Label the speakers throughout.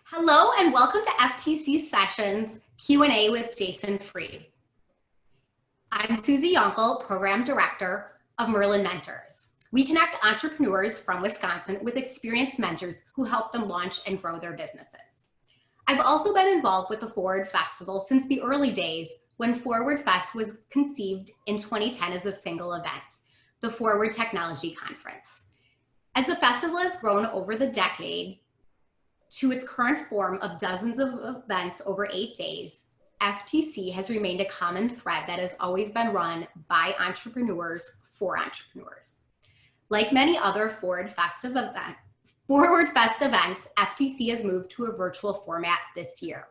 Speaker 1: Hello and welcome to FTC Sessions Q&A with Jason Fried. I'm Susie Yonkel, Program Director of Merlin Mentors. We connect entrepreneurs from Wisconsin with experienced mentors who help them launch and grow their businesses. I've also been involved with the Forward Festival since the early days when Forward Fest was conceived in 2010 as a single event, the Forward Technology Conference. As the festival has grown over the decade, to its current form of dozens of events over 8 days, FTC has remained a common thread that has always been run by entrepreneurs for entrepreneurs. Like many other Forward Fest events, FTC has moved to a virtual format this year.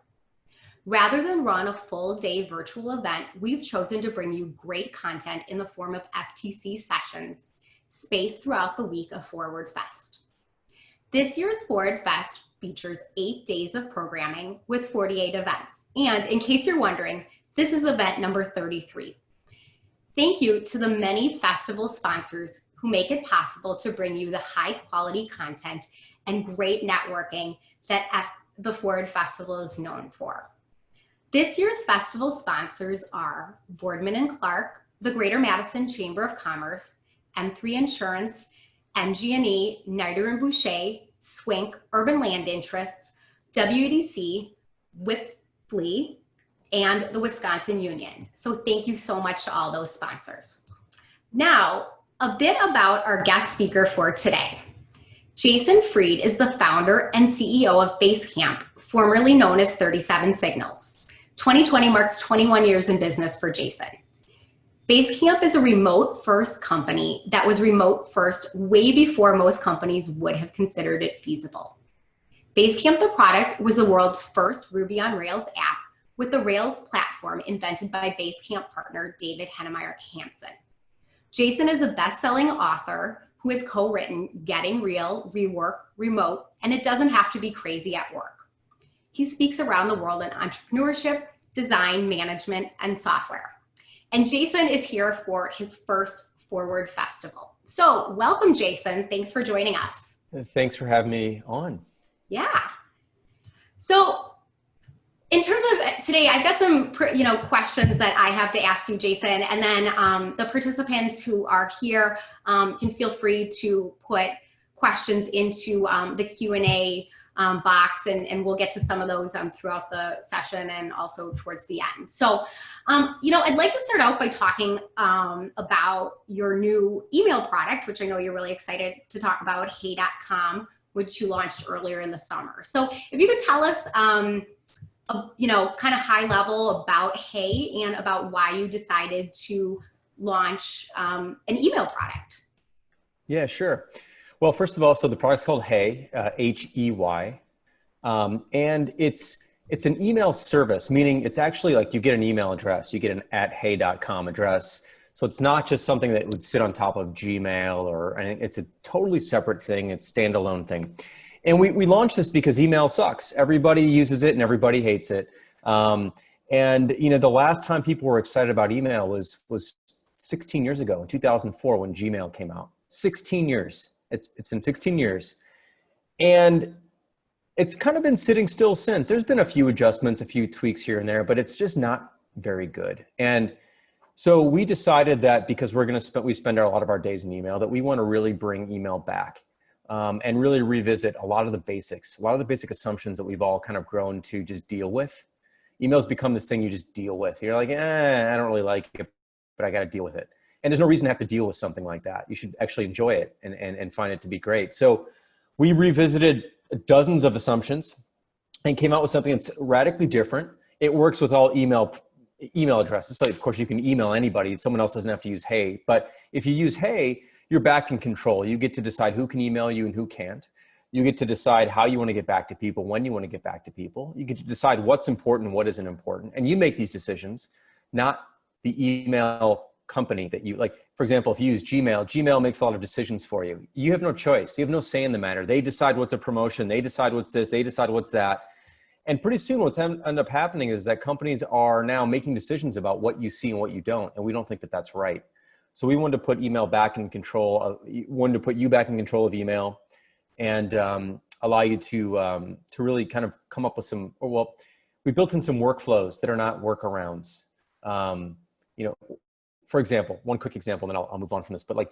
Speaker 1: Rather than run a full-day virtual event, we've chosen to bring you great content in the form of FTC Sessions, spaced throughout the week of Forward Fest. This year's Forward Fest features 8 days of programming with 48 events. And in case you're wondering, this is event number 33. Thank you to the many festival sponsors who make it possible to bring you the high quality content and great networking that the Forward Festival is known for. This year's festival sponsors are Boardman & Clark, the Greater Madison Chamber of Commerce, M3 Insurance, MG&E, Nider & Boucher, Swink, Urban Land Interests, WDC, Whipley, and the Wisconsin Union. So thank you so much to all those sponsors. Now, a bit about our guest speaker for today. Jason Fried is the founder and CEO of Basecamp, formerly known as 37 Signals. 2020 marks 21 years in business for Jason. Basecamp is a remote-first company that was remote-first way before most companies would have considered it feasible. Basecamp, the product, was the world's first Ruby on Rails app with the Rails platform invented by Basecamp partner David Heinemeir Hansson. Jason is a best-selling author who has co-written Getting Real, REWORK, Remote, and It Doesn't Have to Be Crazy at Work. He speaks around the world in entrepreneurship, design, management, and software. And Jason is here for his first Forward Festival. So welcome, Jason. Thanks for joining us.
Speaker 2: Thanks for having me on.
Speaker 1: Yeah. So in terms of today, I've got some questions that I have to ask you, Jason, and then the participants who are here can feel free to put questions into the Q&A box, and we'll get to some of those throughout the session and also towards the end. So, I'd like to start out by talking about your new email product, which I know you're really excited to talk about, hey.com, which you launched earlier in the summer. So if you could tell us, kind of high level about Hey and about why you decided to launch an email product.
Speaker 2: Yeah, sure. Well, first of all, so the product's called Hey, H-E-Y, and it's an email service, meaning it's actually like you get an email address, you get an @hey.com address. So it's not just something that would sit on top of Gmail or anything. It's a totally separate thing. It's a standalone thing. And we launched this because email sucks. Everybody uses it and everybody hates it. And the last time people were excited about email was 16 years ago, in 2004, when Gmail came out. 16 years. It's been 16 years. And it's kind of been sitting still since. There's been a few adjustments, a few tweaks here and there, but it's just not very good. And so we decided that because we spend a lot of our days in email, that we want to really bring email back and really revisit a lot of the basic assumptions that we've all kind of grown to just deal with. Email's become this thing you just deal with. You're like, I don't really like it, but I got to deal with it. And there's no reason to have to deal with something like that. You should actually enjoy it and find it to be great. So we revisited dozens of assumptions and came out with something that's radically different. It works with all email addresses. So of course you can email anybody. Someone else doesn't have to use Hey. But if you use Hey, you're back in control. You get to decide who can email you and who can't. You get to decide how you want to get back to people, when you want to get back to people. You get to decide what's important and what isn't important. And you make these decisions, not the email company that you like. For example, if you use Gmail makes a lot of decisions for you. You have no choice. You have no say in the matter. They decide what's a promotion. They decide what's this. They decide what's that. And pretty soon what's end up happening is that companies are now making decisions about what you see and what you don't. And we don't think that that's right. So we wanted to put email back in control. Wanted to put you back in control of email. And allow you to really kind of come up with some, or well, we built in some workflows that are not workarounds. You know, for example, one quick example, and then I'll move on from this, but like,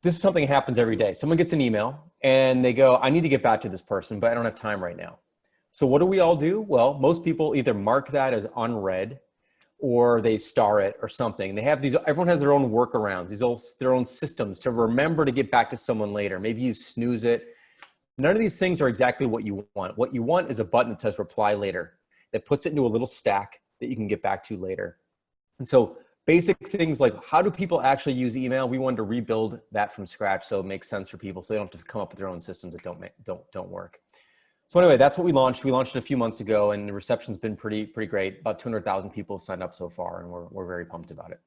Speaker 2: this is something that happens every day. Someone gets an email and they go, I need to get back to this person, but I don't have time right now. So what do we all do? Well, most people either mark that as unread or they star it or something. They have these, everyone has their own workarounds, their own systems to remember to get back to someone later. Maybe you snooze it. None of these things are exactly what you want. What you want is a button that says reply later, that puts it into a little stack that you can get back to later. And so basic things like, how do people actually use email? We wanted to rebuild that from scratch so it makes sense for people, so they don't have to come up with their own systems that don't work. So anyway, that's what we launched. We launched it a few months ago, and the reception's been pretty great. About 200,000 people have signed up so far, and we're very pumped about it.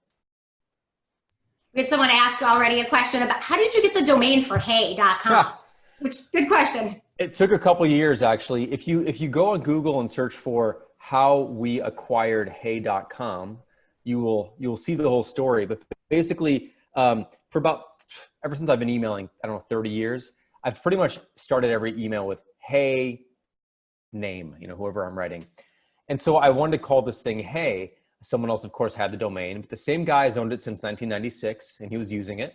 Speaker 1: We had someone ask already a question about how did you get the domain for hey.com?
Speaker 2: Yeah.
Speaker 1: Which, good question.
Speaker 2: It took a couple of years, actually. If you go on Google and search for how we acquired hey.com, you will see the whole story. But basically, ever since I've been emailing, I don't know, 30 years, I've pretty much started every email with hey name, you know, whoever I'm writing. And so I wanted to call this thing hey. Someone else, of course, had the domain, but the same guy has owned it since 1996, and he was using it.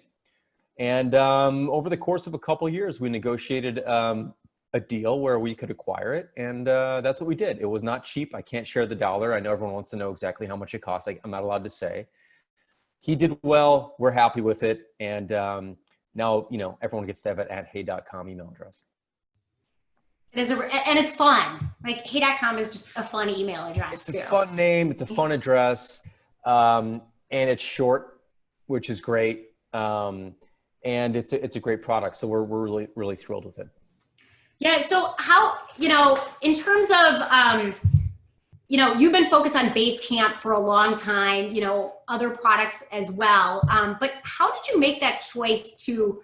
Speaker 2: And over the course of a couple of years, we negotiated a deal where we could acquire it. And that's what we did. It was not cheap. I can't share the dollar. I know everyone wants to know exactly how much it costs. I'm not allowed to say. He did well. We're happy with it. And now, you know, everyone gets to have it at hey.com email address.
Speaker 1: It is, and it's fun. Like hey.com is just a fun email address.
Speaker 2: It's a fun name. It's a fun address. And it's short, which is great. And it's a great product. So we're really, really thrilled with it.
Speaker 1: Yeah. So how, you know, in terms of, you know, you've been focused on Basecamp for a long time, you know, other products as well. But how did you make that choice to,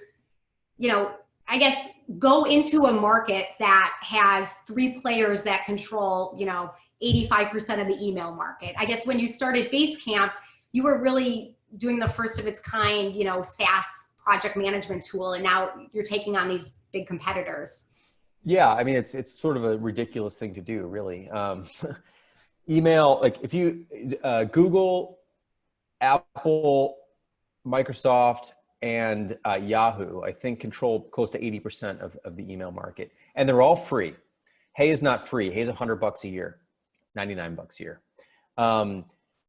Speaker 1: you know, I guess, go into a market that has 3 players that control, you know, 85% of the email market? I guess when you started Basecamp, you were really doing the first of its kind, you know, SaaS project management tool, and now you're taking on these big competitors.
Speaker 2: Yeah, I mean, it's sort of a ridiculous thing to do, really. Email, like if you Google, Apple, Microsoft, and Yahoo, I think control close to 80% of the email market, and they're all free. Hey is not free. Hey is $100 a year, $99 a year.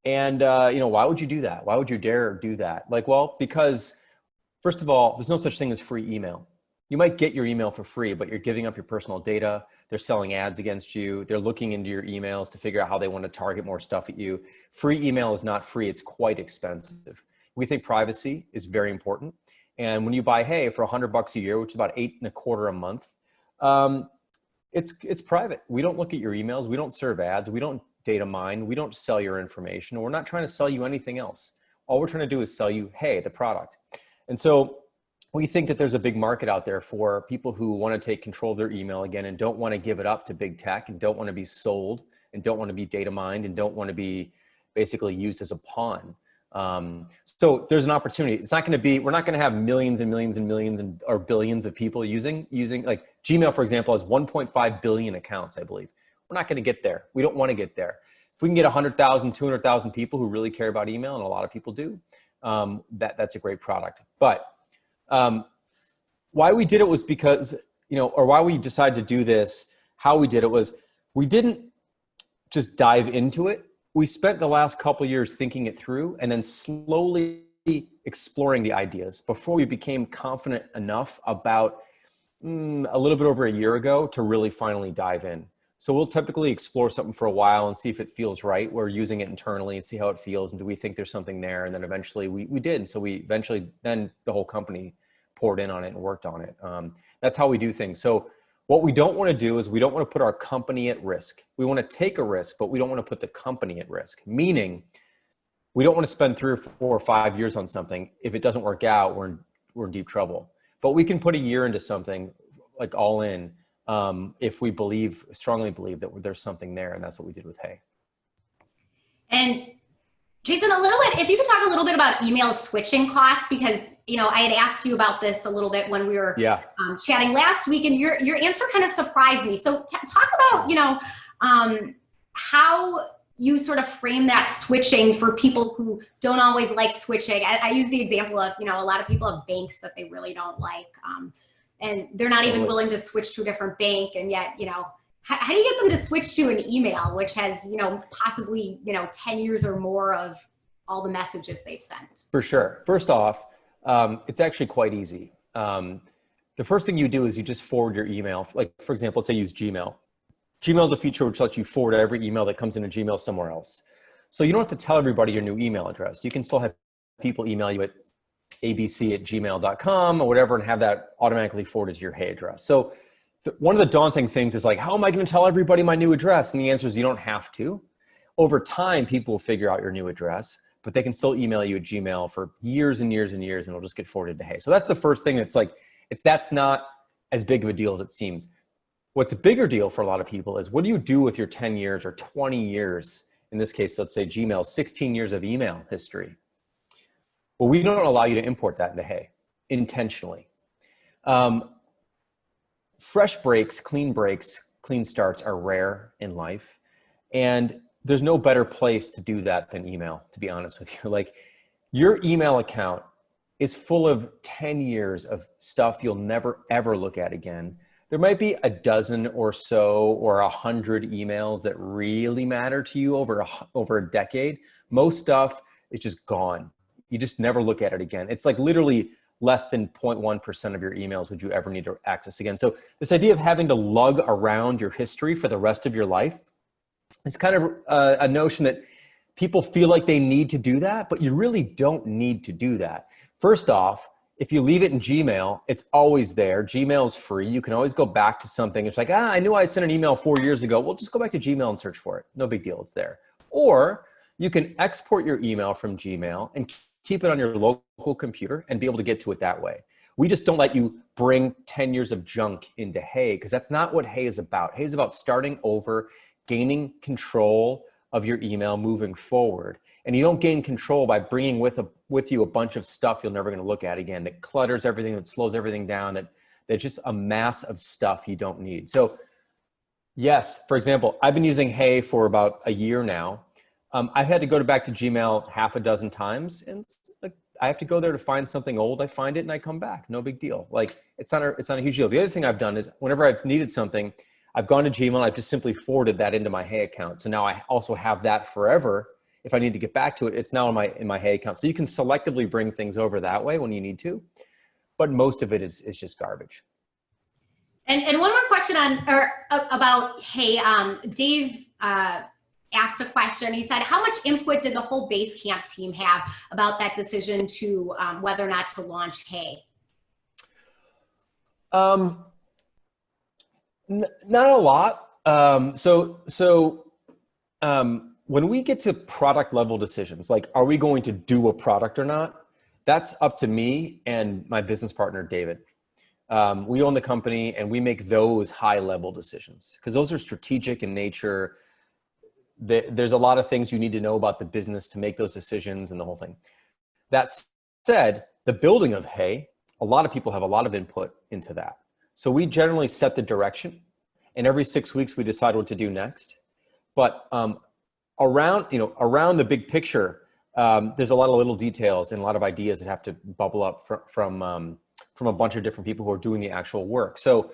Speaker 2: You know, why would you do that? Why would you dare do that? Like, well, because first of all, there's no such thing as free email. You might get your email for free, but you're giving up your personal data. They're selling ads against you. They're looking into your emails to figure out how they want to target more stuff at you. Free email is not free. It's quite expensive. We think privacy is very important. And when you buy Hey for $100 a year, which is about $8.25 a month, it's private. We don't look at your emails. We don't serve ads. We don't data mine. We don't sell your information. We're not trying to sell you anything else. All we're trying to do is sell you Hey, the product. And so we think that there's a big market out there for people who want to take control of their email again and don't want to give it up to big tech and don't want to be sold and don't want to be data mined and don't want to be basically used as a pawn. So there's an opportunity. It's not going to be, we're not going to have millions and millions and millions or billions of people using like Gmail, for example, has 1.5 billion accounts, I believe. We're not going to get there. We don't want to get there. If we can get 100,000, 200,000 people who really care about email, and a lot of people do, that's a great product. But why we did it was because, you know, or why we decided to do this, how we did it was we didn't just dive into it. We spent the last couple of years thinking it through and then slowly exploring the ideas before we became confident enough about a little bit over a year ago to really finally dive in. So we'll typically explore something for a while and see if it feels right. We're using it internally and see how it feels. And do we think there's something there? And then eventually we did. And so then the whole company poured in on it and worked on it. That's how we do things. So what we don't want to do is we don't want to put our company at risk. We want to take a risk, but we don't want to put the company at risk. Meaning we don't want to spend 3 or 4 or 5 years on something. If it doesn't work out, we're in deep trouble. But we can put a year into something like all in, if we strongly believe that there's something there, and that's what we did with Hey.
Speaker 1: And Jason, a little bit, if you could talk a little bit about email switching costs, because, I had asked you about this a little bit when we were chatting last week, and your answer kind of surprised me. So talk about, how you sort of frame that switching for people who don't always like switching. I use the example of, a lot of people have banks that they really don't like, and they're not even willing to switch to a different bank. And yet, how do you get them to switch to an email, which has, possibly, 10 years or more of all the messages they've sent?
Speaker 2: For sure. First off, it's actually quite easy. The first thing you do is you just forward your email. Like, for example, let's say use Gmail. Gmail is a feature which lets you forward every email that comes into Gmail somewhere else. So you don't have to tell everybody your new email address. You can still have people email you at abc@gmail.com or whatever and have that automatically forwarded to your Hey address. So one of the daunting things is like, how am I going to tell everybody my new address? And the answer is you don't have to. Over time, people will figure out your new address, but they can still email you at Gmail for years and years and years, and it'll just get forwarded to Hey. So that's the first thing that's like, that's not as big of a deal as it seems. What's a bigger deal for a lot of people is, what do you do with your 10 years or 20 years? In this case, let's say Gmail's 16 years of email history. Well, we don't allow you to import that into Hey intentionally. Fresh breaks, clean starts are rare in life. And there's no better place to do that than email, to be honest with you. Like, your email account is full of 10 years of stuff you'll never, ever look at again. There might be a dozen or so or 100 emails that really matter to you over a decade. Most stuff is just gone. You just never look at it again. It's like literally less than 0.1% of your emails would you ever need to access again. So this idea of having to lug around your history for the rest of your life is kind of a notion that people feel like they need to do that, but you really don't need to do that. First off, if you leave it in Gmail, it's always there. Gmail is free. You can always go back to something. It's like, I knew I sent an email 4 years ago. Well, just go back to Gmail and search for it. No big deal. It's there. Or you can export your email from Gmail and keep it on your local computer and be able to get to it that way. We just don't let you bring 10 years of junk into Hey, because that's not what Hey is about. Hey is about starting over, gaining control of your email moving forward. And you don't gain control by bringing with you a bunch of stuff you're never going to look at again, that clutters everything, that slows everything down, that's just a mass of stuff you don't need. So yes, for example, I've been using Hey for about a year now. I've had to go back to Gmail half a dozen times, and I have to go there to find something old. I find it and I come back. No big deal. Like, it's not a huge deal. The other thing I've done is, whenever I've needed something, I've gone to Gmail. I've just simply forwarded that into my Hey account. So now I also have that forever. If I need to get back to it, it's now in my Hey account. So you can selectively bring things over that way when you need to, but most of it is just garbage.
Speaker 1: And one more question about Hey. Dave asked a question. He said, how much input did the whole Basecamp team have about that decision to whether or not to launch Hey?
Speaker 2: Not a lot. When we get to product level decisions, like, are we going to do a product or not? That's up to me and my business partner, David. We own the company and we make those high level decisions because those are strategic in nature. There's a lot of things you need to know about the business to make those decisions and the whole thing. That said, the building of Hey, a lot of people have a lot of input into that. So we generally set the direction, and every 6 weeks we decide what to do next. But around the big picture, there's a lot of little details and a lot of ideas that have to bubble up from a bunch of different people who are doing the actual work. So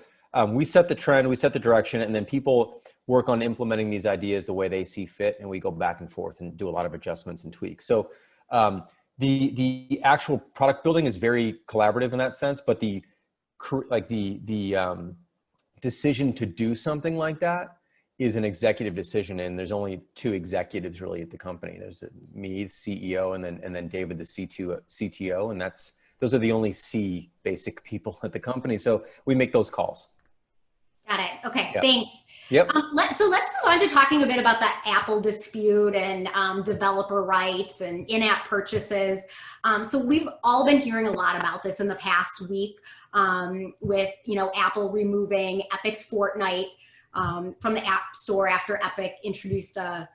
Speaker 2: we set the trend, we set the direction, and then people work on implementing these ideas the way they see fit, and we go back and forth and do a lot of adjustments and tweaks. So the actual product building is very collaborative in that sense, but the decision to do something like that is an executive decision, and there's only two executives really at the company. There's me, the CEO, and then David, the CTO, and those are the only C basic people at the company. So we make those calls.
Speaker 1: Got it. Okay,
Speaker 2: yep.
Speaker 1: Thanks.
Speaker 2: Yep.
Speaker 1: So let's move on to talking a bit about the Apple dispute and developer rights and in-app purchases. So we've all been hearing a lot about this in the past week with Apple removing Epic's Fortnite from the App Store after Epic introduced a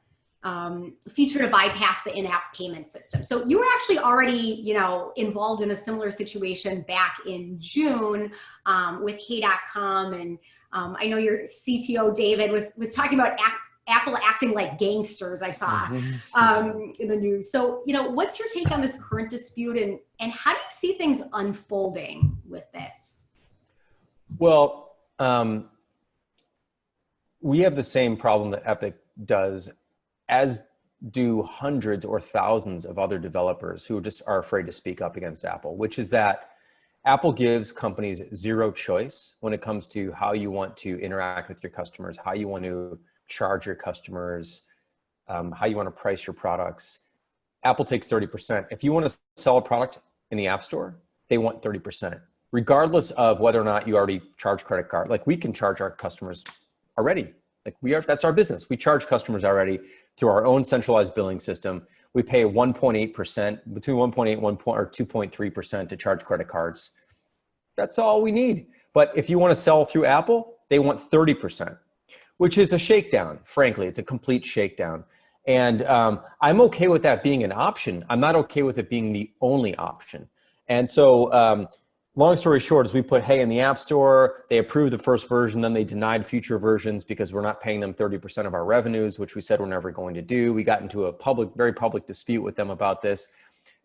Speaker 1: feature to bypass the in-app payment system. So you were actually already, involved in a similar situation back in June with Hey.com, and I know your CTO David was talking about Apple acting like gangsters. I saw in the news. So what's your take on this current dispute, and how do you see things unfolding with this?
Speaker 2: Well, we have the same problem that Epic does, as do hundreds or thousands of other developers who just are afraid to speak up against Apple, which is that Apple gives companies zero choice when it comes to how you want to interact with your customers, how you want to charge your customers, how you want to price your products. Apple takes 30%. If you want to sell a product in the App Store, they want 30%, regardless of whether or not you already charge credit card. Like, we can charge our customers already. That's our business. We charge customers already through our own centralized billing system. We pay 1.8%, between 1.8 or 2.3% to charge credit cards. That's all we need. But if you want to sell through Apple, they want 30%, which is a shakedown. Frankly, it's a complete shakedown. And I'm okay with that being an option. I'm not okay with it being the only option. And so long story short is we put Hey in the App Store. They approved the first version, then they denied future versions because we're not paying them 30% of our revenues, which we said we're never going to do. We got into a very public dispute with them about this.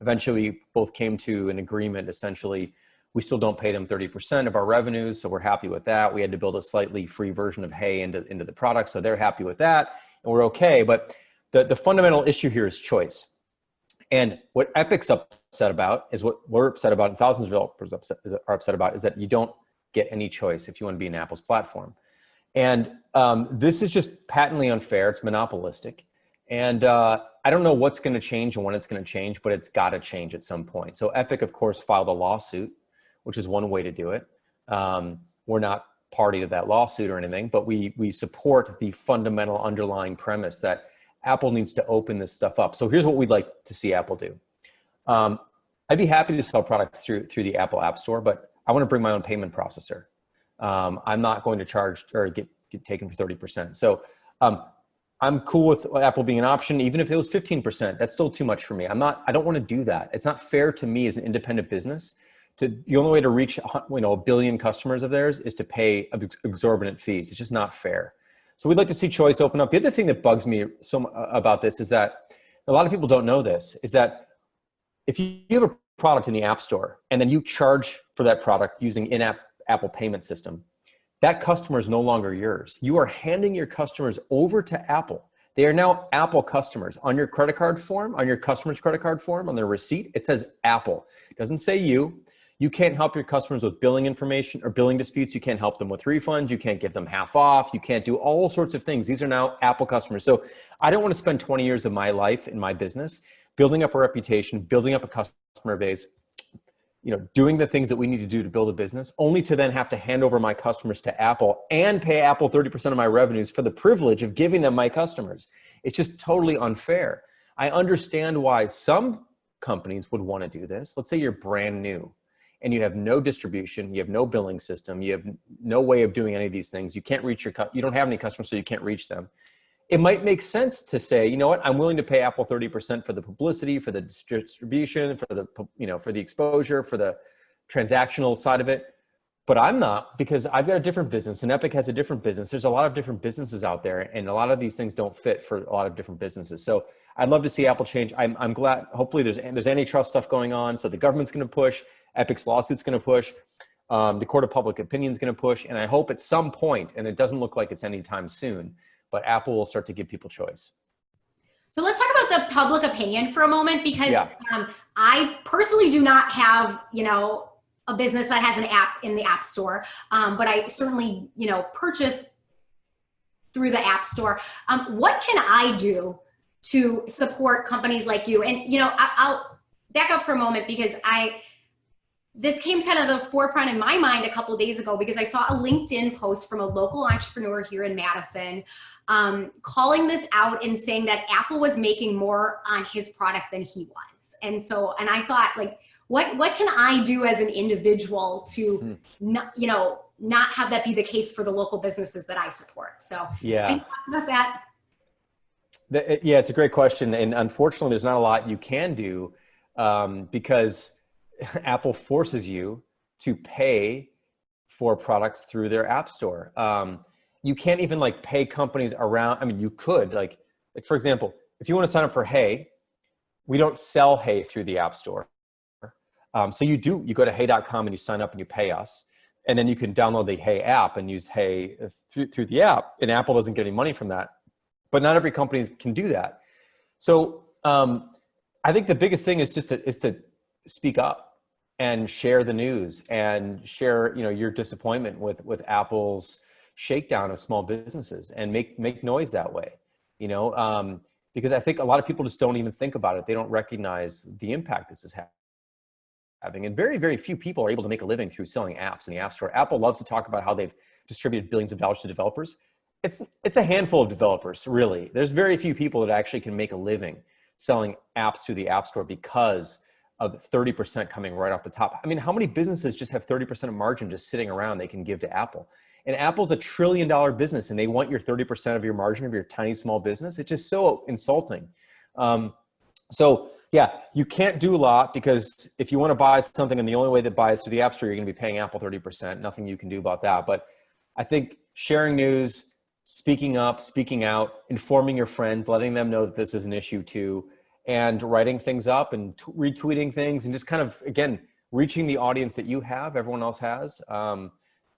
Speaker 2: Eventually, we both came to an agreement. Essentially, we still don't pay them 30% of our revenues, so we're happy with that. We had to build a slightly free version of Hey into the product, so they're happy with that, and we're okay. But the fundamental issue here is choice. And what Epic's upset about is what we're upset about, and thousands of developers are upset about, is that you don't get any choice if you want to be in Apple's platform. And this is just patently unfair. It's monopolistic. And I don't know what's going to change and when it's going to change, but it's got to change at some point. So Epic, of course, filed a lawsuit, which is one way to do it. We're not party to that lawsuit or anything, but we support the fundamental underlying premise that Apple needs to open this stuff up. So here's what we'd like to see Apple do. I'd be happy to sell products through the Apple App Store, but I want to bring my own payment processor. I'm not going to charge or get taken for 30%. So I'm cool with Apple being an option, even if it was 15%. That's still too much for me. I don't want to do that. It's not fair to me as an independent business. The only way to reach a billion customers of theirs is to pay exorbitant fees. It's just not fair. So we'd like to see choice open up. The other thing that bugs me about this is that a lot of people don't know this, is that if you have a product in the App Store and then you charge for that product using in-app Apple payment system, that customer is no longer yours. You are handing your customers over to Apple. They are now Apple customers. On your credit card form, on your customer's credit card form, on their receipt, it says Apple. It doesn't say you. You can't help your customers with billing information or billing disputes. You can't help them with refunds. You can't give them half off. You can't do all sorts of things. These are now Apple customers. So I don't want to spend 20 years of my life in my business building up a reputation, building up a customer base, doing the things that we need to do to build a business, only to then have to hand over my customers to Apple and pay Apple 30% of my revenues for the privilege of giving them my customers. It's just totally unfair. I understand why some companies would want to do this. Let's say you're brand new and you have no distribution, you have no billing system, you have no way of doing any of these things. You can't reach you don't have any customers, so you can't reach them. It might make sense to say, you know what, I'm willing to pay Apple 30% for the publicity, for the distribution, for the exposure, for the transactional side of it. But I'm not, because I've got a different business and Epic has a different business. There's a lot of different businesses out there, and a lot of these things don't fit for a lot of different businesses. So I'd love to see Apple change. I'm glad, hopefully there's antitrust stuff going on. So the government's going to push, Epic's lawsuit's going to push, the court of public opinion is going to push. And I hope at some point, and it doesn't look like it's anytime soon, but Apple will start to give people choice.
Speaker 1: So let's talk about the public opinion for a moment, because I personally do not have, a business that has an app in the App Store, but I certainly, purchase through the App Store. What can I do to support companies like you? And, I'll back up for a moment, because this came kind of the forefront in my mind a couple of days ago, because I saw a LinkedIn post from a local entrepreneur here in Madison, calling this out and saying that Apple was making more on his product than he was. And I thought, like, what can I do as an individual to, not have that be the case for the local businesses that I support? So
Speaker 2: yeah,
Speaker 1: any thoughts about that?
Speaker 2: Yeah, it's a great question. And unfortunately, there's not a lot you can do because Apple forces you to pay for products through their app store. You can't even like pay companies around. I mean, you could like for example, if you want to sign up for Hey, we don't sell Hey through the app store. So you go to hey.com and you sign up and you pay us. And then you can download the Hey app and use Hey through the app. And Apple doesn't get any money from that. But not every company can do that. So I think the biggest thing is just to speak up and share the news and share, your disappointment with Apple's shakedown of small businesses and make noise that way, because I think a lot of people just don't even think about it. They don't recognize the impact this is having. And very, very few people are able to make a living through selling apps in the App Store. Apple loves to talk about how they've distributed billions of dollars to developers. It's a handful of developers, really. There's very few people that actually can make a living selling apps through the App Store because of 30% coming right off the top. I mean, how many businesses just have 30% of margin just sitting around they can give to Apple? And Apple's $1 trillion business and they want your 30% of your margin of your tiny small business. It's just so insulting. So yeah, you can't do a lot because if you want to buy something and the only way that buys through the App Store, you're going to be paying Apple 30%. Nothing you can do about that. But I think sharing news, speaking up, speaking out, informing your friends, letting them know that this is an issue too, and writing things up and retweeting things and just kind of, again, reaching the audience that you have, everyone else has,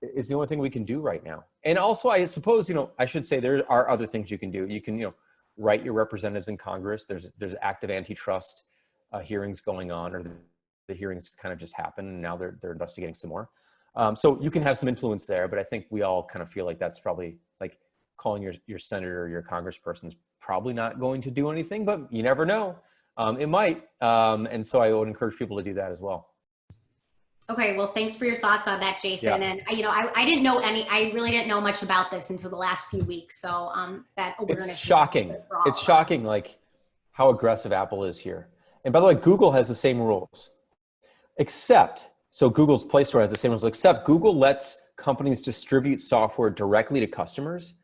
Speaker 2: is the only thing we can do right now. And also, I suppose, I should say there are other things you can do. You can, write your representatives in Congress. There's active antitrust hearings going on, or the hearings kind of just happened and now they're investigating some more. So you can have some influence there, but I think we all kind of feel like that's probably like calling your senator or your congressperson is probably not going to do anything, but you never know. It might. And so I would encourage people to do that as well.
Speaker 1: Okay, well, thanks for your thoughts on that, Jason. Yeah. And I didn't know I really didn't know much about this until the last few weeks. So that awareness.
Speaker 2: It's shocking. It's shocking, like how aggressive Apple is here. And by the way, Google has the same rules, so Google's Play Store has the same rules, except Google lets companies distribute software directly to customers.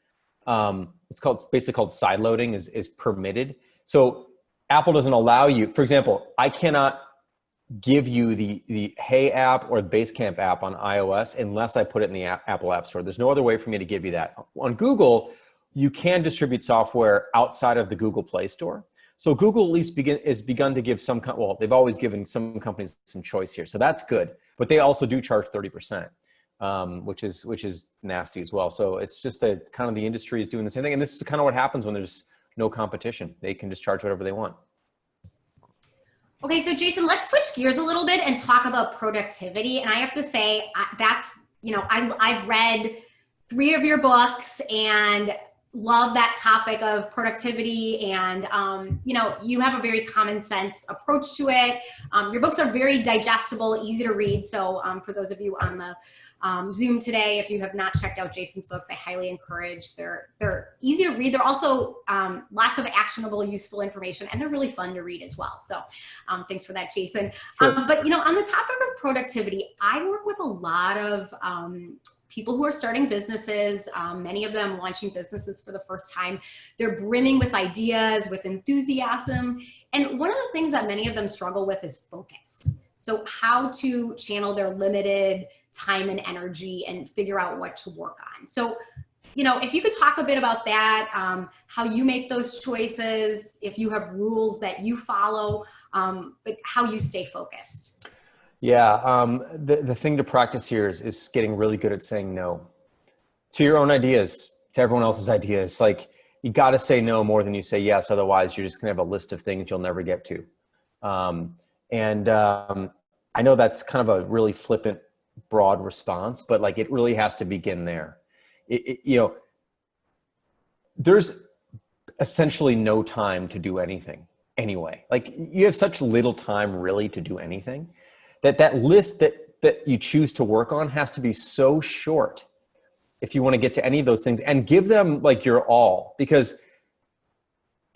Speaker 2: It's basically called sideloading is permitted. So Apple doesn't allow you, for example, I cannot give you the Hey app or the Basecamp app on iOS unless I put it in the Apple App Store. There's no other way for me to give you that. On Google, you can distribute software outside of the Google Play Store. So Google at least has begun to give they've always given some companies some choice here. So that's good, but they also do charge 30%, which is nasty as well. So it's just that kind of the industry is doing the same thing. And this is kind of what happens when there's no competition. They can just charge whatever they want.
Speaker 1: Okay, so Jason, let's switch gears a little bit and talk about productivity. And I have to say that's, I've read 3 of your books and love that topic of productivity. And, you have a very common sense approach to it. Your books are very digestible, easy to read. So for those of you on the Zoom today, if you have not checked out Jason's books, I highly encourage. They're easy to read. They're also lots of actionable, useful information, and they're really fun to read as well. So thanks for that, Jason.
Speaker 2: Sure.
Speaker 1: But on the topic of productivity, I work with a lot of people who are starting businesses, many of them launching businesses for the first time. They're brimming with ideas, with enthusiasm. And one of the things that many of them struggle with is focus. So how to channel their limited time and energy and figure out what to work on. So, if you could talk a bit about that, how you make those choices, if you have rules that you follow, but how you stay focused.
Speaker 2: Yeah, the thing to practice here is getting really good at saying no to your own ideas, to everyone else's ideas. Like, you got to say no more than you say yes. Otherwise, you're just going to have a list of things you'll never get to. I know that's kind of a really flippant, broad response, but like it really has to begin there. There's essentially no time to do anything anyway. Like, you have such little time really to do anything that list that you choose to work on has to be so short if you want to get to any of those things, and give them like your all. Because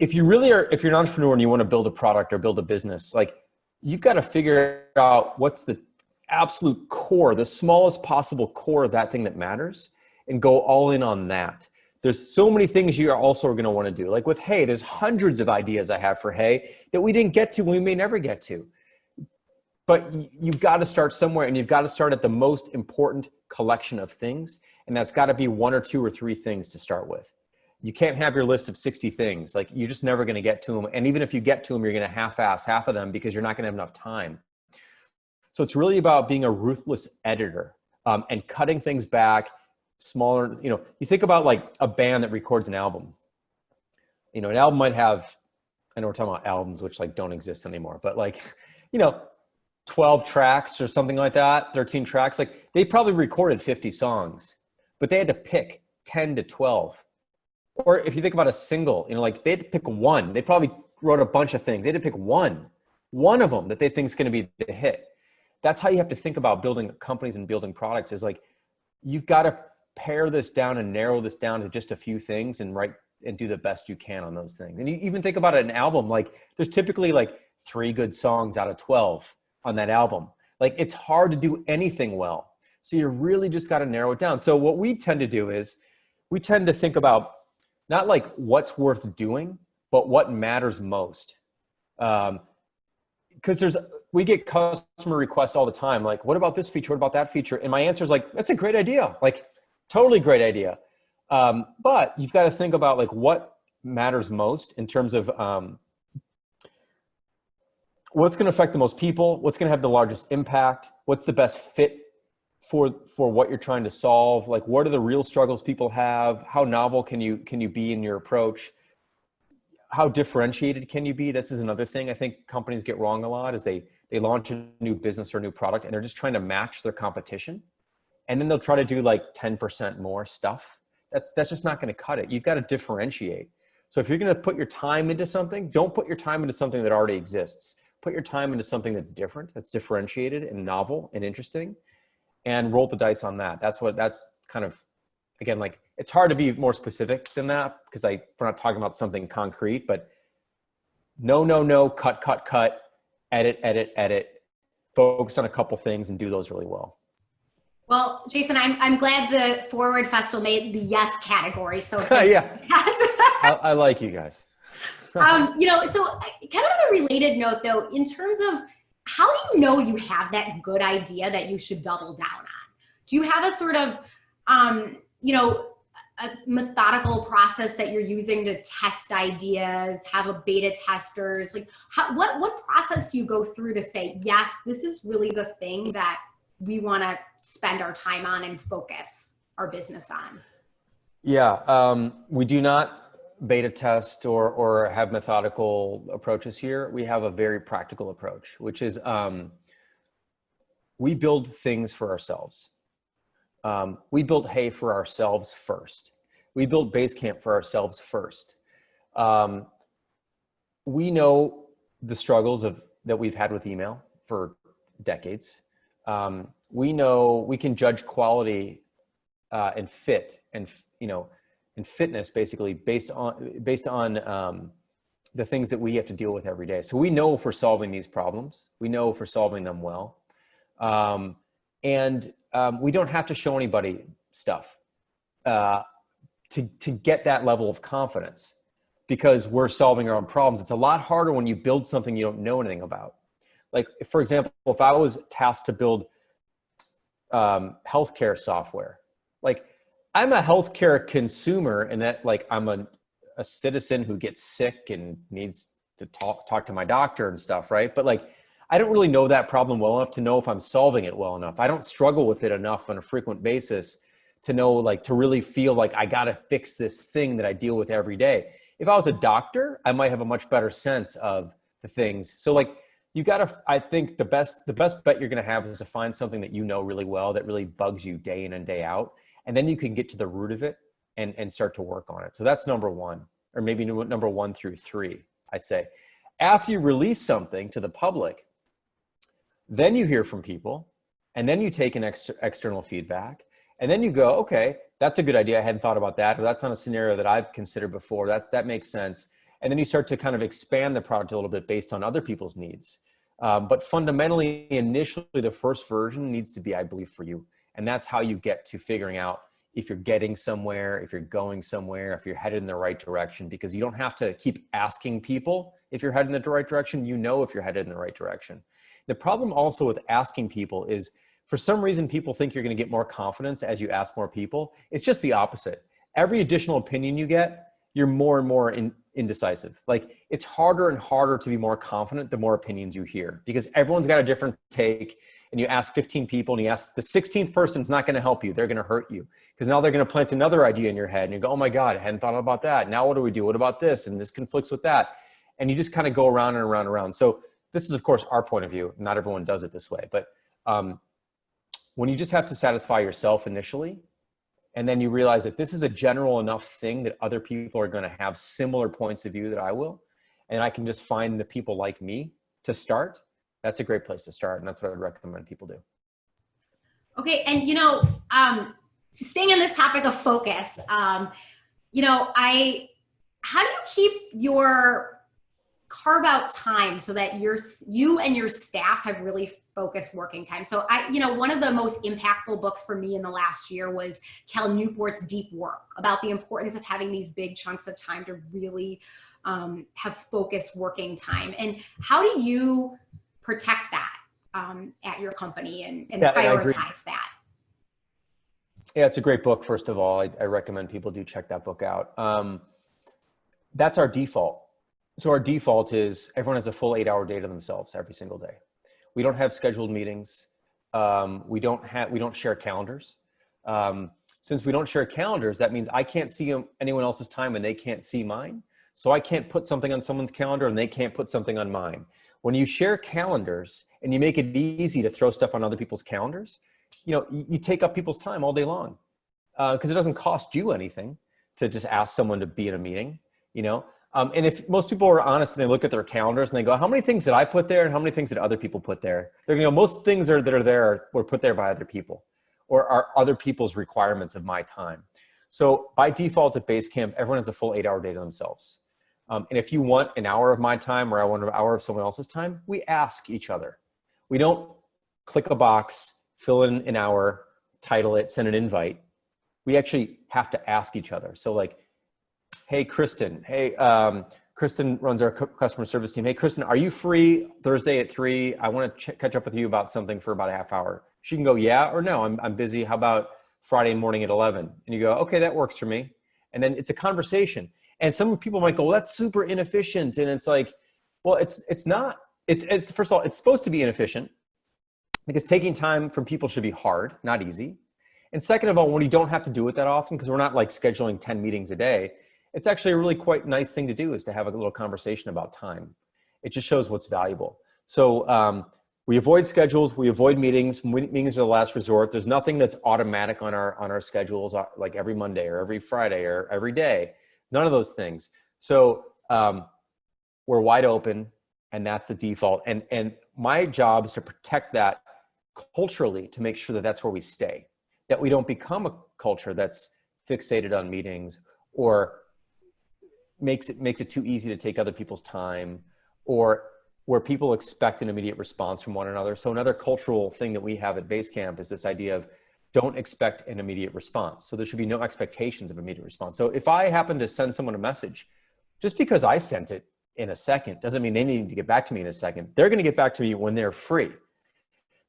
Speaker 2: if you're an entrepreneur and you want to build a product or build a business, like, you've got to figure out what's the absolute core, the smallest possible core of that thing that matters, and go all in on that. There's so many things you are also going to want to do. Like with Hey, there's hundreds of ideas I have for Hey that we didn't get to, we may never get to. But you've got to start somewhere, and you've got to start at the most important collection of things. And that's got to be 1 or 2 or 3 things to start with. You can't have your list of 60 things. Like, you're just never going to get to them. And even if you get to them, you're going to half-ass half of them because you're not going to have enough time. So it's really about being a ruthless editor, and cutting things back smaller. You think about like a band that records an album. An album might have, I know we're talking about albums, which like don't exist anymore, but like, 12 tracks or something like that, 13 tracks. Like, they probably recorded 50 songs, but they had to pick 10 to 12. Or if you think about a single, like they had to pick one. They probably wrote a bunch of things. They had to pick one of them that they think is going to be the hit. That's how you have to think about building companies and building products, is like, you've got to pare this down and narrow this down to just a few things and do the best you can on those things. And you even think about an album, like there's typically like 3 good songs out of 12 on that album. Like, it's hard to do anything well. So you really just got to narrow it down. So what we tend to do is we tend to think about not like what's worth doing, but what matters most. Because we get customer requests all the time. Like, what about this feature? What about that feature? And my answer is like, that's a great idea. Like, totally great idea. But you've got to think about like what matters most in terms of what's going to affect the most people, what's going to have the largest impact, what's the best fit for what you're trying to solve. Like, what are the real struggles people have? How novel can you be in your approach? How differentiated can you be? This is another thing I think companies get wrong a lot, is they launch a new business or a new product and they're just trying to match their competition. And then they'll try to do like 10% more stuff. That's just not going to cut it. You've got to differentiate. So if you're going to put your time into something, don't put your time into something that already exists. Put your time into something that's different, that's differentiated and novel and interesting, and roll the dice on that. That's kind of, again, like, it's hard to be more specific than that because we're not talking about something concrete, but no, cut, edit, focus on a couple things and do those really well.
Speaker 1: Well, Jason, I'm glad the Forward Festival made the yes category. So
Speaker 2: yeah, I like you guys.
Speaker 1: So kind of on a related note though, in terms of how do you know you have that good idea that you should double down on? Do you have a sort of, a methodical process that you're using to test ideas, have a beta testers? Like, what process do you go through to say, yes, this is really the thing that we want to spend our time on and focus our business on?
Speaker 2: Yeah, we do not beta test or have methodical approaches here. We have a very practical approach, which is we build things for ourselves. We built Hey for ourselves first. We built Basecamp for ourselves first. We know the struggles that we've had with email for decades. We know we can judge quality and fit and fitness basically based on the things that we have to deal with every day. So we know if we're solving these problems, we know if we're solving them well. And we don't have to show anybody stuff to get that level of confidence because we're solving our own problems. It's a lot harder when you build something you don't know anything about. Like, for example, if I was tasked to build healthcare software, like, I'm a healthcare consumer in that, like, I'm a citizen who gets sick and needs to talk to my doctor and stuff, right? But like, I don't really know that problem well enough to know if I'm solving it well enough. I don't struggle with it enough on a frequent basis to know, like, to really feel like I got to fix this thing that I deal with every day. If I was a doctor, I might have a much better sense of the things. So like, you got to, I think the best bet you're going to have is to find something that you know really well, that really bugs you day in and day out. And then you can get to the root of it and start to work on it. So that's number one, or maybe number 1 through 3, I'd say. After you release something to the public, then you hear from people, and then you take an external feedback, and then you go, okay, that's a good idea. I hadn't thought about that, or that's not a scenario that I've considered before. That makes sense. And then you start to kind of expand the product a little bit based on other people's needs. But fundamentally, initially, the first version needs to be, I believe, for you. And that's how you get to figuring out if you're getting somewhere, if you're going somewhere, if you're headed in the right direction, because you don't have to keep asking people if you're headed in the right direction. You know if you're headed in the right direction. The problem also with asking people is, for some reason, people think you're going to get more confidence as you ask more people. It's just the opposite. Every additional opinion you get, you're more and more indecisive. Like, it's harder and harder to be more confident the more opinions you hear, because everyone's got a different take, and you ask 15 people and you ask the 16th person's not going to help you. They're going to hurt you, because now they're going to plant another idea in your head and you go, oh my God, I hadn't thought about that. Now what do we do? What about this? And this conflicts with that. And you just kind of go around and around and around. So this is, of course, our point of view. Not everyone does it this way, but when you just have to satisfy yourself initially, and then you realize that this is a general enough thing that other people are going to have similar points of view that I will, and I can just find the people like me to start, that's a great place to start. And that's what I would recommend people do.
Speaker 1: Okay. And, staying on this topic of focus, how do you keep your carve out time so that you and your staff have really focused working time? So one of the most impactful books for me in the last year was Cal Newport's Deep Work, about the importance of having these big chunks of time to really have focused working time. And how do you protect that at your company and prioritize that?
Speaker 2: Yeah, it's a great book. First of all, I recommend people do check that book out. That's our default. So our default is everyone has a full 8-hour day to themselves every single day. We don't have scheduled meetings. We don't share calendars. Since we don't share calendars, that means I can't see anyone else's time and they can't see mine. So I can't put something on someone's calendar and they can't put something on mine. When you share calendars and you make it easy to throw stuff on other people's calendars, you take up people's time all day long, because it doesn't cost you anything to just ask someone to be in a meeting, and if most people are honest and they look at their calendars and they go, how many things did I put there and how many things did other people put there? They're going to go, most things that are there were put there by other people or are other people's requirements of my time. So by default at Basecamp, everyone has a full 8-hour day to themselves. And if you want an hour of my time or I want an hour of someone else's time, we ask each other. We don't click a box, fill in an hour, title it, send an invite. We actually have to ask each other. So like, hey, Kristen. Hey, Kristen runs our customer service team. Hey, Kristen, are you free Thursday at 3? I want to catch up with you about something for about a half hour. She can go, yeah, or no, I'm busy. How about Friday morning at 11? And you go, okay, that works for me. And then it's a conversation. And some people might go, well, that's super inefficient. And it's like, well, it's not. It's first of all, it's supposed to be inefficient because taking time from people should be hard, not easy. And second of all, when you don't have to do it that often, because we're not like scheduling 10 meetings a day, it's actually a really quite nice thing to do, is to have a little conversation about time. It just shows what's valuable. So we avoid schedules, we avoid meetings. Meetings are the last resort. There's nothing that's automatic on our schedules, like every Monday or every Friday or every day. None of those things. So we're wide open, and that's the default. And my job is to protect that culturally, to make sure that that's where we stay, that we don't become a culture that's fixated on meetings or makes it too easy to take other people's time, or where people expect an immediate response from one another. So another cultural thing that we have at Basecamp is this idea of don't expect an immediate response. So there should be no expectations of immediate response. So if I happen to send someone a message, just because I sent it in a second doesn't mean they need to get back to me in a second. They're going to get back to me when they're free.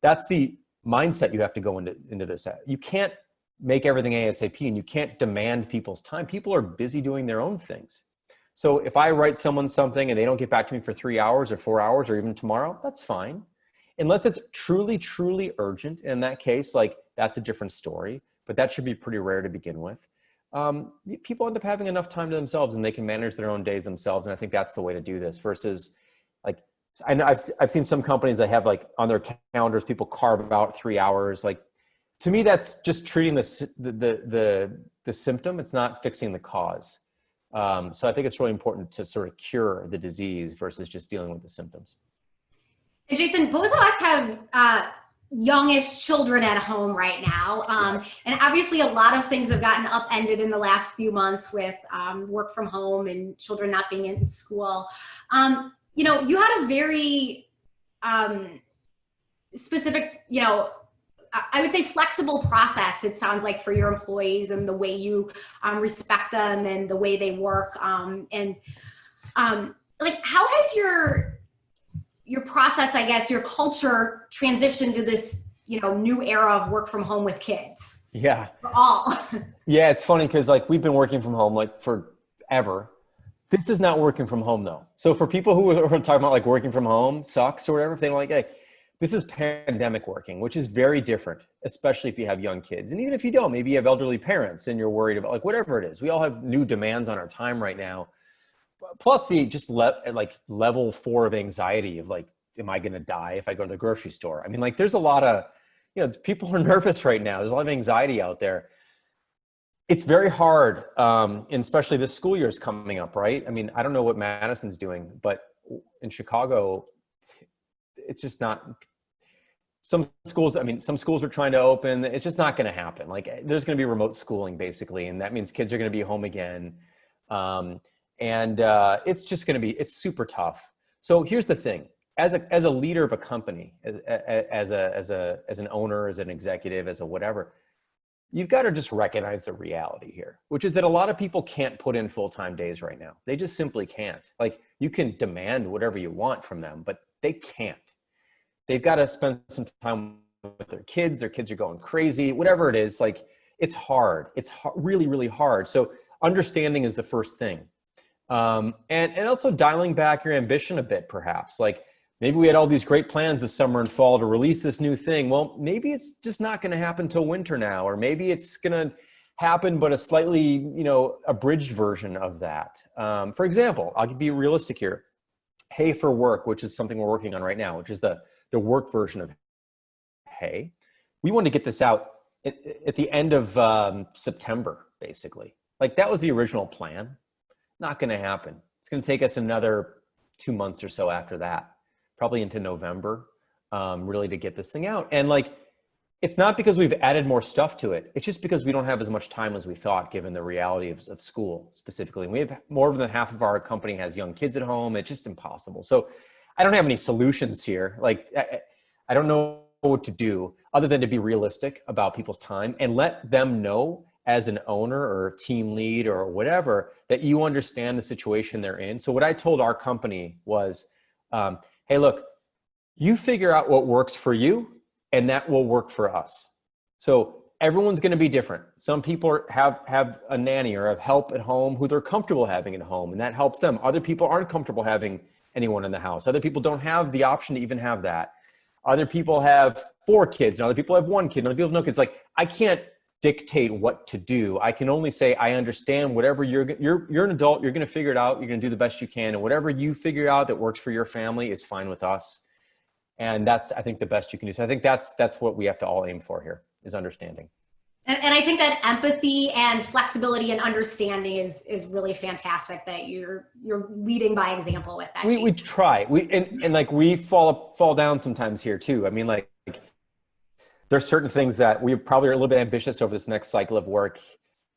Speaker 2: That's the mindset you have to go into this. You can't make everything ASAP, and you can't demand people's time. People are busy doing their own things. So if I write someone something and they don't get back to me for 3 hours or 4 hours or even tomorrow, that's fine. Unless it's truly, truly urgent. In that case, like, that's a different story, but that should be pretty rare to begin with. People end up having enough time to themselves and they can manage their own days themselves. And I think that's the way to do this versus, like, I know I've seen some companies that have, like, on their calendars, people carve out 3 hours. Like, to me, that's just treating the symptom. It's not fixing the cause. So I think it's really important to sort of cure the disease versus just dealing with the symptoms.
Speaker 1: And Jason, both of us have youngish children at home right now.
Speaker 2: Yes.
Speaker 1: And obviously a lot of things have gotten upended in the last few months with work from home and children not being in school. You had a very specific, I would say flexible process, it sounds like, for your employees, and the way you respect them and the way they work. Like, how has your process, I guess, your culture transitioned to this, new era of work from home with kids?
Speaker 2: Yeah.
Speaker 1: For all.
Speaker 2: Yeah, it's funny because like we've been working from home like forever. This is not working from home though. So for people who are talking about like working from home sucks or whatever, if they don't like, hey, this is pandemic working, which is very different, especially if you have young kids. And even if you don't, maybe you have elderly parents and you're worried about like whatever it is. We all have new demands on our time right now. Plus the just level 4 of anxiety of like, am I going to die if I go to the grocery store? I mean, like there's a lot of, people are nervous right now. There's a lot of anxiety out there. It's very hard, and especially this school year is coming up, right? I mean, I don't know what Madison's doing, but in Chicago, it's just not. Some schools are trying to open. It's just not going to happen. Like there's going to be remote schooling basically, and that means kids are going to be home again, and it's just going to be. It's super tough. So here's the thing: as a leader of a company, as an owner, as an executive, as a whatever. You've got to just recognize the reality here, which is that a lot of people can't put in full-time days right now. They just simply can't. Like you can demand whatever you want from them, but they can't. They've got to spend some time with their kids. Their kids are going crazy, whatever it is. Like it's hard. It's really, really hard. So understanding is the first thing. And also dialing back your ambition a bit, perhaps. Like maybe we had all these great plans this summer and fall to release this new thing. Well, maybe it's just not going to happen till winter now, or maybe it's going to happen, but a slightly, abridged version of that. For example, I'll be realistic here. Hey for Work, which is something we're working on right now, which is the work version of Hey. We want to get this out at the end of September, basically. Like that was the original plan. Not going to happen. It's going to take us another 2 months or so after that. Probably into November, really to get this thing out. And like, it's not because we've added more stuff to it. It's just because we don't have as much time as we thought, given the reality of school specifically. And we have more than half of our company has young kids at home. It's just impossible. So I don't have any solutions here. Like, I don't know what to do other than to be realistic about people's time and let them know as an owner or team lead or whatever, that you understand the situation they're in. So what I told our company was, hey, look, you figure out what works for you and that will work for us. So everyone's going to be different. Some people have a nanny or have help at home who they're comfortable having at home, and that helps them. Other people aren't comfortable having anyone in the house. Other people don't have the option to even have that. Other people have 4 kids and other people have 1 kid and other people have no kids. Like I can't dictate what to do. I can only say, I understand whatever you're an adult, you're going to figure it out. You're going to do the best you can. And whatever you figure out that works for your family is fine with us. And that's, I think, the best you can do. So I think that's what we have to all aim for here, is understanding.
Speaker 1: And I think that empathy and flexibility and understanding is really fantastic, that you're leading by example with that.
Speaker 2: We try. And like we fall down sometimes here too. I mean, like there's certain things that we probably are a little bit ambitious over this next cycle of work,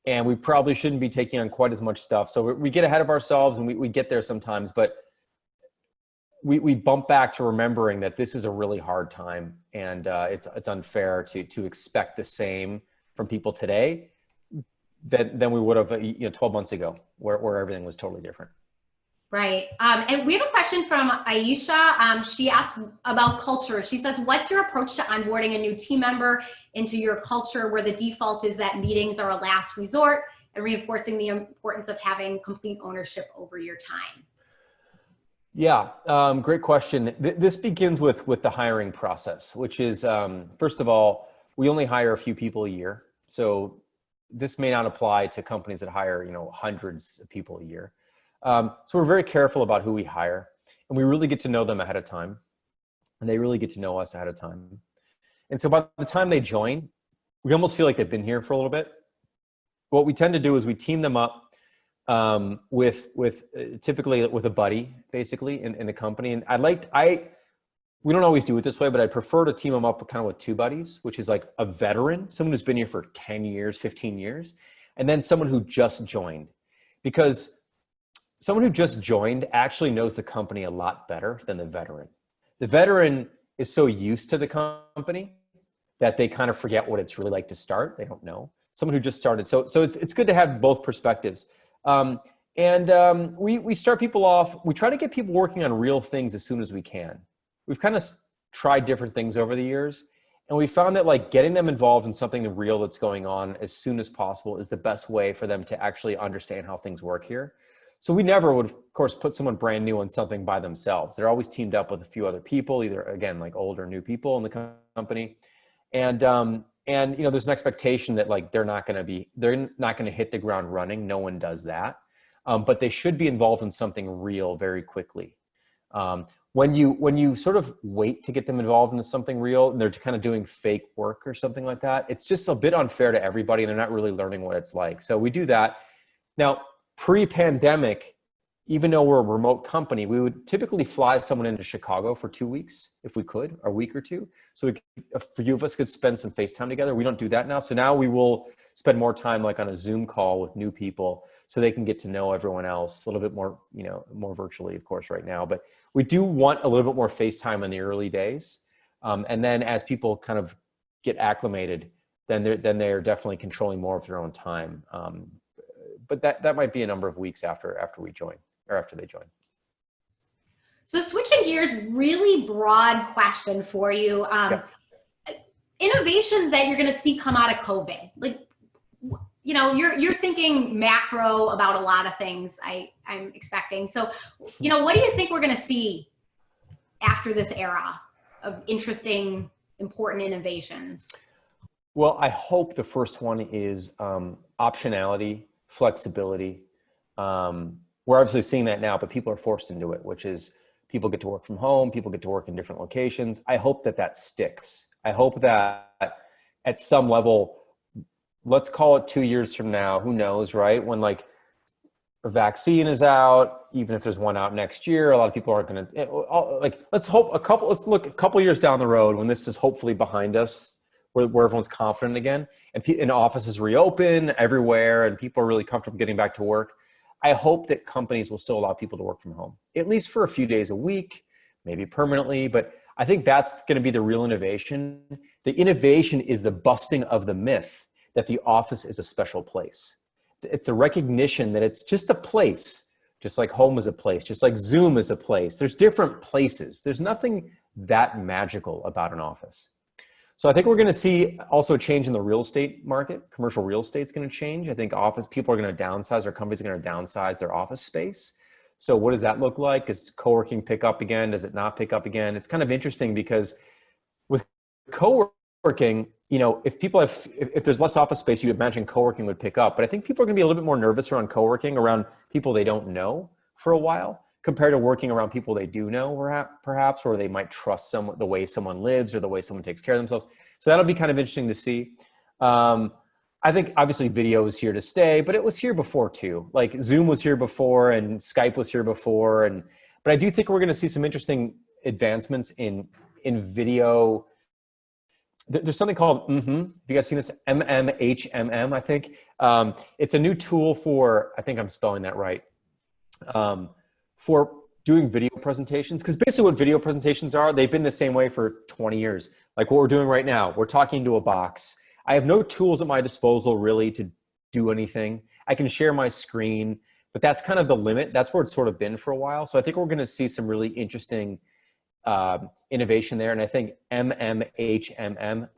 Speaker 2: and we probably shouldn't be taking on quite as much stuff. So we get ahead of ourselves, and we get there sometimes, but we bump back to remembering that this is a really hard time, and it's unfair to expect the same from people today than we would have 12 months ago, where everything was totally different.
Speaker 1: Right. And we have a question from Aisha. She asked about culture. She says, what's your approach to onboarding a new team member into your culture, where the default is that meetings are a last resort, and reinforcing the importance of having complete ownership over your time?
Speaker 2: Yeah, great question. This begins with the hiring process, which is, first of all, we only hire a few people a year. So this may not apply to companies that hire, hundreds of people a year. So we're very careful about who we hire, and we really get to know them ahead of time, and they really get to know us ahead of time. And so by the time they join, we almost feel like they've been here for a little bit. What we tend to do is we team them up typically with a buddy, basically in the company. And we don't always do it this way, but I prefer to team them up kind of with 2 buddies, which is like a veteran, someone who's been here for 10 years, 15 years, and then someone who just joined. Because someone who just joined actually knows the company a lot better than the veteran. The veteran is so used to the company that they kind of forget what it's really like to start. They don't know. Someone who just started. So it's good to have both perspectives. We start people off, we try to get people working on real things as soon as we can. We've kind of tried different things over the years, and we found that like getting them involved in something real that's going on as soon as possible is the best way for them to actually understand how things work here. So we never would, of course, put someone brand new on something by themselves. They're always teamed up with a few other people, either, again, like old or new people in the company. And you know, there's an expectation that like they're not going to hit the ground running. No one does that. But they should be involved in something real very quickly. When you sort of wait to get them involved into something real and they're kind of doing fake work or something like that, it's just a bit unfair to everybody and they're not really learning what it's like. So we do that. Now, pre-pandemic, even though we're a remote company, we would typically fly someone into Chicago for 2 weeks if we could, or a week or two. So a few of us could spend some FaceTime together. We don't do that now. So now we will spend more time like on a Zoom call with new people so they can get to know everyone else a little bit more, you know, more virtually, of course, right now. But we do want a little bit more FaceTime in the early days. And then as people kind of get acclimated, then they're definitely controlling more of their own time. But that might be a number of weeks after we join. Or after they join.
Speaker 1: So switching gears, really broad question for you. Innovations that you're going to see come out of COVID. Like, you know, you're thinking macro about a lot of things I'm expecting. So, you know, what do you think we're going to see after this era of interesting, important innovations?
Speaker 2: Well, I hope the first one is optionality, flexibility. We're obviously seeing that now, but people are forced into it, which is people get to work from home, people get to work in different locations. I hope that sticks. I hope that at some level, let's call it 2 years from now, who knows, right? When like a vaccine is out, even if there's one out next year, a lot of people aren't going to, like, let's look a couple years down the road when this is hopefully behind us, where everyone's confident again and offices reopen everywhere and people are really comfortable getting back to work. I hope that companies will still allow people to work from home, at least for a few days a week, maybe permanently. But I think that's going to be the real innovation. The innovation is the busting of the myth that the office is a special place. It's the recognition that it's just a place, just like home is a place, just like Zoom is a place. There's different places. There's nothing that magical about an office. So I think we're going to see also a change in the real estate market. Commercial real estate is going to change. I think office people are going to downsize, or companies are going to downsize their office space. So what does that look like? Does co-working pick up again? Does it not pick up again? It's kind of interesting because with co-working, you know, if there's less office space, you imagine co-working would pick up. But I think people are going to be a little bit more nervous around co-working around people they don't know for a while, compared to working around people they do know, perhaps, or they might trust the way someone lives or the way someone takes care of themselves. So that'll be kind of interesting to see. I think obviously video is here to stay, but it was here before too. Like Zoom was here before and Skype was here before. But I do think we're going to see some interesting advancements in video. There's something called, have you guys seen this? MMHMM, I think. It's a new tool for, I think I'm spelling that right, for doing video presentations. Because basically what video presentations are, they've been the same way for 20 years. Like what we're doing right now, we're talking to a box. I have no tools at my disposal really to do anything. I can share my screen, but that's kind of the limit. That's where it's sort of been for a while. So I think we're going to see some really interesting innovation there. And I think MMHMM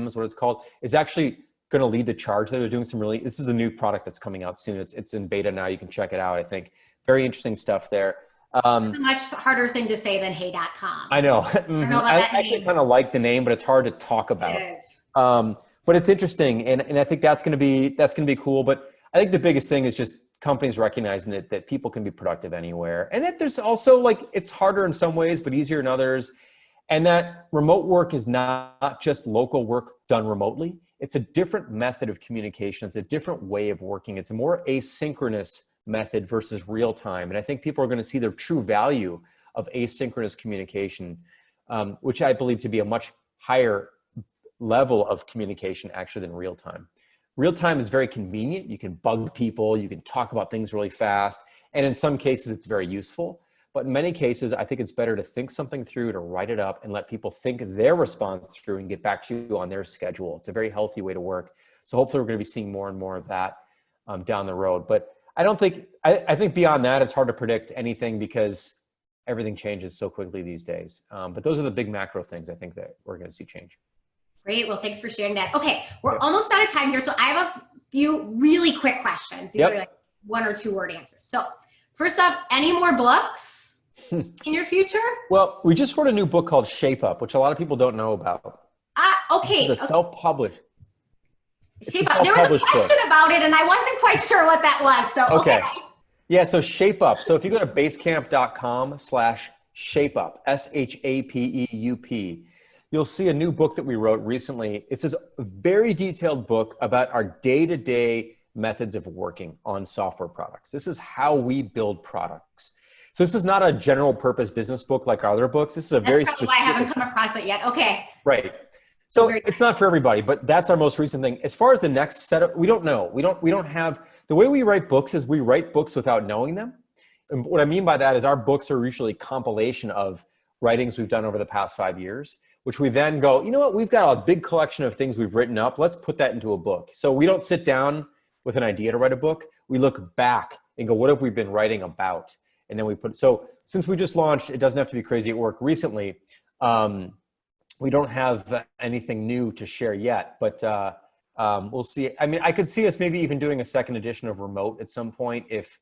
Speaker 2: is what it's called, is actually going to lead the charge. They're doing some really, this is a new product that's coming out soon. It's in beta now. You can check it out. I think very interesting stuff there.
Speaker 1: It's a much harder thing to say than hey.com.
Speaker 2: I know.
Speaker 1: I don't know about that
Speaker 2: I actually kind of like the name, but it's hard to talk about.
Speaker 1: It is.
Speaker 2: But it's interesting. And I think that's going to be cool. But I think the biggest thing is just companies recognizing that people can be productive anywhere. And that there's also like, it's harder in some ways, but easier in others. And that remote work is not just local work done remotely. It's a different method of communication. It's a different way of working. It's a more asynchronous method versus real time. And I think people are going to see the true value of asynchronous communication, which I believe to be a much higher level of communication actually than real time. Real time is very convenient. You can bug people, you can talk about things really fast. And in some cases it's very useful. But in many cases, I think it's better to think something through, to write it up and let people think their response through and get back to you on their schedule. It's a very healthy way to work. So hopefully we're going to be seeing more and more of that down the road. But I think beyond that, it's hard to predict anything because everything changes so quickly these days. But those are the big macro things I think that we're going to see change.
Speaker 1: Great. Well, thanks for sharing that. Okay. We're almost out of time here. So I have a few really quick questions. These are like 1 or 2 word answers. So first off, any more books in your future?
Speaker 2: Well, we just wrote a new book called Shape Up, which a lot of people don't know about.
Speaker 1: Okay.
Speaker 2: It's a self-published.
Speaker 1: Shape Up. There was a question about it and I wasn't quite sure what that was. So, okay.
Speaker 2: Yeah. So Shape Up. So if you go to basecamp.com/shapeup, SHAPEUP, you'll see a new book that we wrote recently. It's this very detailed book about our day-to-day methods of working on software products. This is how we build products. So this is not a general purpose business book like our other books. This is a very specific. Why I haven't come across it yet. Okay. Right. So it's not for everybody, but that's our most recent thing. As far as the next setup, we don't know. We don't have, the way we write books is we write books without knowing them. And what I mean by that is our books are usually a compilation of writings we've done over the past 5 years, which we then go, you know what, we've got a big collection of things we've written up. Let's put that into a book. So we don't sit down with an idea to write a book. We look back and go, what have we been writing about? And then we put, so since we just launched, it doesn't have to be crazy at work recently. We don't have anything new to share yet, but we'll see. I mean, I could see us maybe even doing a second edition of Remote at some point if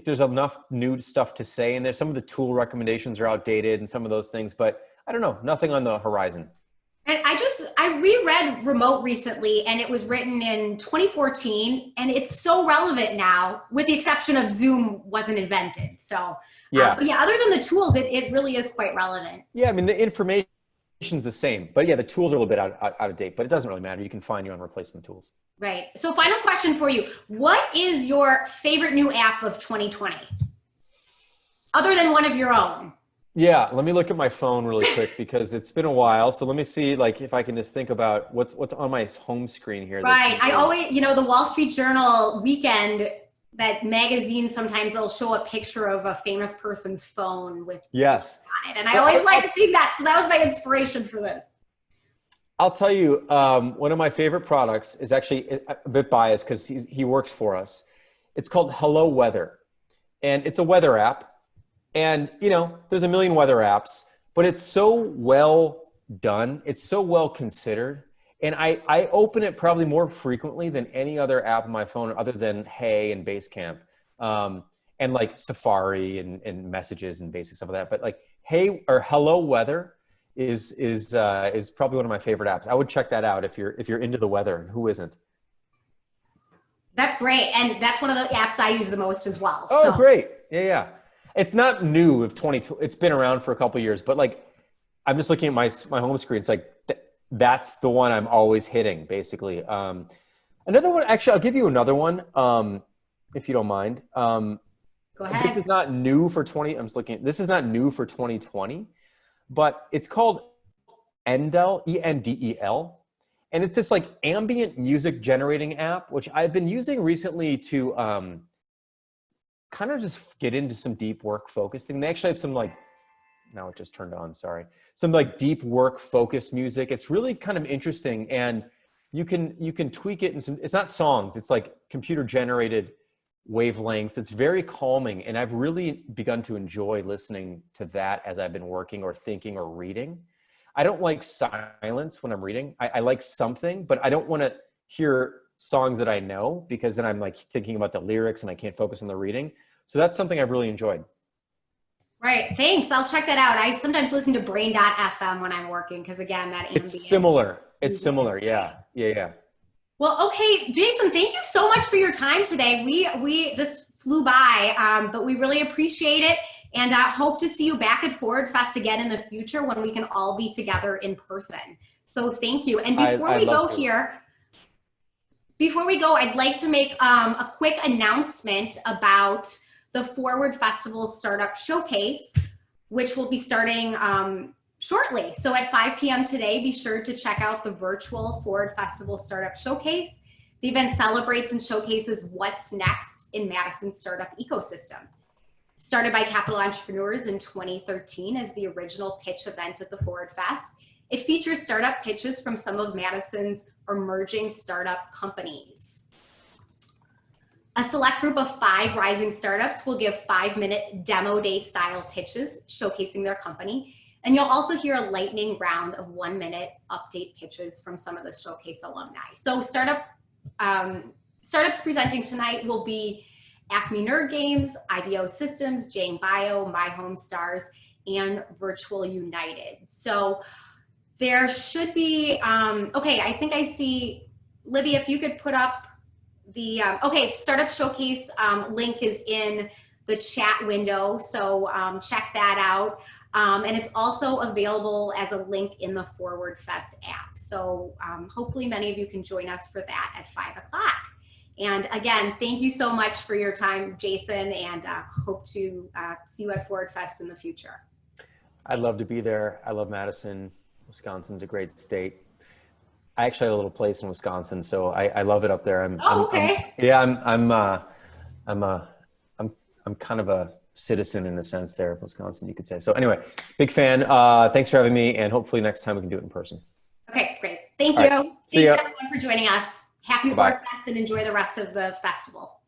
Speaker 2: there's enough new stuff to say, and there's some of the tool recommendations are outdated and some of those things, but I don't know, nothing on the horizon.
Speaker 1: And I reread Remote recently and it was written in 2014 and it's so relevant now with the exception of Zoom wasn't invented. So but yeah, other than the tools, it really is quite relevant.
Speaker 2: Yeah, I mean, the information's the same, but yeah, the tools are a little bit out of date, but it doesn't really matter. You can find your own replacement tools.
Speaker 1: Right. So final question for you. What is your favorite new app of 2020? Other than one of your own?
Speaker 2: Yeah, let me look at my phone really quick because it's been a while. So let me see, like, if I can just think about what's on my home screen here.
Speaker 1: Right. I always, the Wall Street Journal weekend, that magazine, sometimes they'll show a picture of a famous person's phone with on it. And I always like seeing that. So that was my inspiration for this.
Speaker 2: I'll tell you, one of my favorite products is actually a bit biased because he works for us. It's called Hello Weather. And it's a weather app. And, there's a million weather apps, but it's so well done. It's so well considered. And I open it probably more frequently than any other app on my phone other than Hey and Basecamp, and like Safari and messages and basic stuff like that. But like Hey or Hello Weather is probably one of my favorite apps. I would check that out if you're into the weather. Who isn't?
Speaker 1: That's great. And that's one of the apps I use the most as well.
Speaker 2: Oh, great. Yeah. It's not new of 2020. It's been around for a couple of years, but like, I'm just looking at my home screen. It's like, that's the one I'm always hitting basically. Another one, actually, I'll give you another one. If you don't mind.
Speaker 1: Go ahead.
Speaker 2: This is not new for this is not new for 2020, but it's called Endel, Endel. And it's this like ambient music generating app, which I've been using recently to kind of just get into some deep work focus thing. They actually have some like, now it just turned on, sorry. Some like deep work focused music. It's really kind of interesting and you can tweak it in some, it's not songs, it's like computer generated wavelengths. It's very calming and I've really begun to enjoy listening to that as I've been working or thinking or reading. I don't like silence when I'm reading. I like something, but I don't want to hear songs that I know because then I'm like thinking about the lyrics and I can't focus on the reading. So that's something I've really enjoyed.
Speaker 1: Right. Thanks. I'll check that out. I sometimes listen to brain.fm when I'm working because again, that ambient.
Speaker 2: It's similar. It's similar. Yeah.
Speaker 1: Well, okay, Jason, thank you so much for your time today. This flew by, but we really appreciate it and hope to see you back at Forward Fest again in the future when we can all be together in person. So thank you. And before we go, I'd like to make a quick announcement about the Forward Festival Startup Showcase, which will be starting shortly. So at 5 p.m. today, be sure to check out the virtual Forward Festival Startup Showcase. The event celebrates and showcases what's next in Madison's startup ecosystem. Started by Capital Entrepreneurs in 2013 as the original pitch event at the Forward Fest. It features startup pitches from some of Madison's emerging startup companies. A select group of 5 rising startups will give 5-minute demo day style pitches showcasing their company. And you'll also hear a lightning round of 1-minute update pitches from some of the showcase alumni. So startups presenting tonight will be Acme Nerd Games, IDEO Systems, Jane Bio, My Home Stars, and Virtual United. So there should be, okay, I think I see, Libby, if you could put up the, okay, Startup Showcase link is in the chat window, so check that out. And it's also available as a link in the Forward Fest app. So hopefully many of you can join us for that at 5 o'clock. And again, thank you so much for your time, Jason, and hope to see you at Forward Fest in the future.
Speaker 2: I'd love to be there. I love Madison. Wisconsin's a great state. I actually have a little place in Wisconsin, so I love it up there. I'm kind of a citizen in a sense there of Wisconsin, you could say. So anyway, big fan. Thanks for having me, and hopefully next time we can do it in person.
Speaker 1: Okay, great. Thank you.
Speaker 2: Right.
Speaker 1: Thanks everyone for joining us. Happy
Speaker 2: Bye-bye.
Speaker 1: Forward Fest and enjoy the rest of the festival.